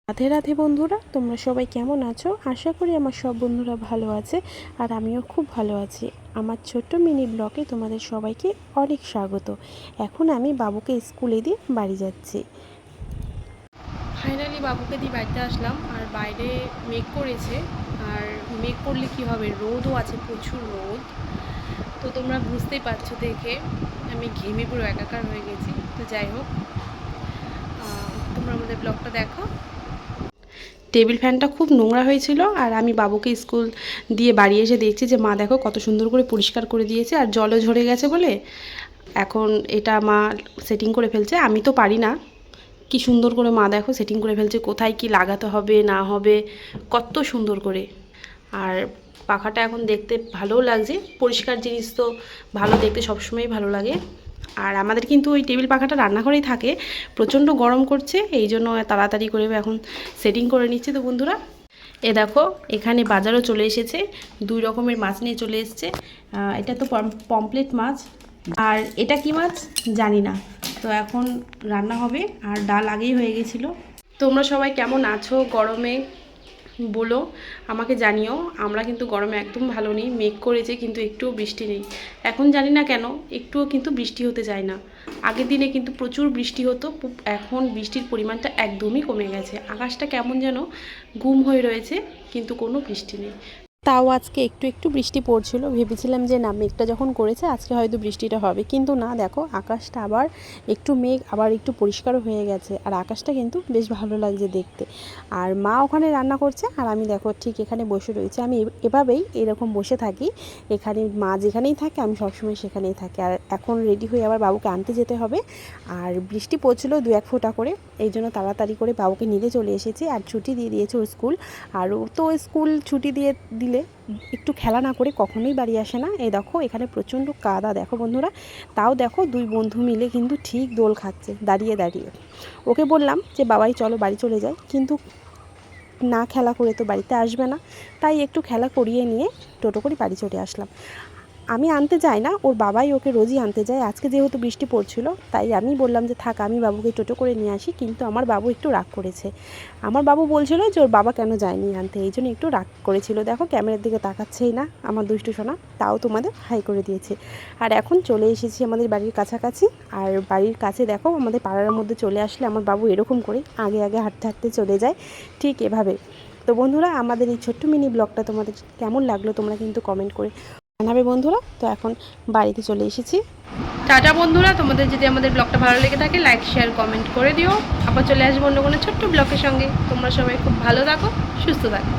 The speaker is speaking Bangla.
রাধে রাধে বন্ধুরা, তোমরা সবাই কেমন আছো? আশা করি আমার সব বন্ধুরা ভালো আছে আর আমিও খুব ভালো আছি। আমার ছোট্ট মিনি ব্লগে তোমাদের সবাইকে অনেক স্বাগত। এখন আমি বাবুকে স্কুলে দিয়ে বাড়ি যাচ্ছি। ফাইনালি বাবুকে দিয়ে বাড়িতে আসলাম আর বাইরে মেঘ করেছে। আর মেঘ করলে কি হবে, রোদও আছে, প্রচুর রোদ। তো তোমরা বুঝতেই পারছো দেখে আমি ঘেমে পুরো একাকার হয়ে গেছি। তো যাই হোক, তোমরা আমাদের ব্লগটা দেখো। টেবিল ফ্যানটা খুব নোংরা হয়েছিল আর আমি বাবুকে স্কুল দিয়ে বাড়ি এসে দেখছি যে মা দেখো কত সুন্দর করে পরিষ্কার করে দিয়েছে। আর জলও ঝরে গেছে বলে এখন এটা মা সেটিং করে ফেলছে। আমি তো পারি না, কি সুন্দর করে মা দেখো সেটিং করে ফেলছে, কোথায় কি লাগাতে হবে না হবে কত সুন্দর করে। আর পাখাটা এখন দেখতে ভালোও লাগছে, পরিষ্কার জিনিস তো ভালো দেখতে সবসময়ই ভালো লাগে। আর আমাদের কিন্তু ওই টেবিল পাখাটা রান্নাঘরেই থাকে, প্রচণ্ড গরম করছে, এই জন্য তাড়াতাড়ি করে এখন সেটিং করে নিচ্ছে। তো বন্ধুরা এ দেখো এখানে বাজারও চলে এসেছে, 2 রকমের মাছ নিয়ে চলে এসছে। এটা তো পমপ্লেট মাছ, আর এটা কি মাছ জানি না। তো এখন রান্না হবে আর ডাল আগেই হয়ে গেছিলো। তোমরা সবাই কেমন আছো গরমে বলো, আমাকে জানিও। আমরা কিন্তু গরমে একদম ভালো নেই, মেঘ করেছে কিন্তু একটুও বৃষ্টি নেই। এখন জানি না কেন একটুও কিন্তু বৃষ্টি হতে চায় না। আগের দিনে কিন্তু প্রচুর বৃষ্টি হতো, এখন বৃষ্টির পরিমাণটা একদমই কমে গেছে। আকাশটা কেমন যেন গুম হয়ে রয়েছে, কিন্তু কোনো বৃষ্টি নেই। তাও আজকে একটু একটু বৃষ্টি পড়ছিল, ভেবেছিলাম যে না মেঘটা যখন করেছে আজকে হয়তো বৃষ্টিটা হবে, কিন্তু না, দেখো আকাশটা আবার একটু মেঘ আবার একটু পরিষ্কারও হয়ে গেছে। আর আকাশটা কিন্তু বেশ ভালো লাগছে দেখতে। আর মা ওখানে রান্না করছে আর আমি দেখো ঠিক এখানে বসে রয়েছে। আমি এভাবেই এরকম বসে থাকি, এখানে মা যেখানেই থাকে আমি সবসময় সেখানেই থাকি। আর এখন রেডি হয়ে আবার বাবুকে আনতে যেতে হবে। আর বৃষ্টি পড়ছিল 2-1 ফোঁটা করে, এই জন্য তাড়াতাড়ি করে বাবুকে নিতে চলে এসেছি। আর ছুটি দিয়ে দিয়েছে ওর স্কুল। আর ও তো স্কুল ছুটি দিলে একটু খেলা না করে কখনোই বাড়ি আসে না। এই দেখো এখানে প্রচণ্ড কাদা দেখো বন্ধুরা, তাও দেখো 2 বন্ধু মিলে কিন্তু ঠিক দোল খাচ্ছে দাঁড়িয়ে দাঁড়িয়ে। ওকে বললাম যে বাবাই চলো বাড়ি চলে যাই, কিন্তু না, খেলা করে তো বাড়িতে আসবে না, তাই একটু খেলা করিয়ে নিয়ে টোটো করে বাড়ি চলে আসলাম। আমি আনতে যাই না, ওর বাবাই ওকে রোজই আনতে যায়। আজকে যেহেতু বৃষ্টি পড়ছিল তাই আমি বললাম যে থাক আমি বাবুকে টোটো করে নিয়ে আসি, কিন্তু আমার বাবু একটু রাগ করেছে। আমার বাবু বলছিল যে ওর বাবা কেন যায়নি আনতে, এই জন্য একটু রাগ করেছিল। দেখো ক্যামেরার দিকে তাকাচ্ছেই না আমার দুষ্টু সোনা, তাও তোমাদের হাই করে দিয়েছে। আর এখন চলে এসেছি আমাদের বাড়ির কাছাকাছি। আর বাড়ির কাছে দেখো আমাদের পাড়ার মধ্যে চলে আসলে আমার বাবু এরকম করে আগে আগে হাঁটতে হাঁটতে চলে যায়, ঠিক এভাবে। তো বন্ধুরা আমাদের এই ছোট্ট মিনি ব্লগটা তোমাদের কেমন লাগলো তোমরা কিন্তু কমেন্ট করে জানাবে বন্ধুরা। তো এখন বাড়িতে চলে এসেছি। টাটা বন্ধুরা, তোমাদের যদি আমাদের ব্লগটা ভালো লেগে থাকে লাইক শেয়ার কমেন্ট করে দিও। আবার চলে আসবো অন্য কোনো ছোট্ট ব্লগের সঙ্গে। তোমরা সবাই খুব ভালো থাকো, সুস্থ থাকো।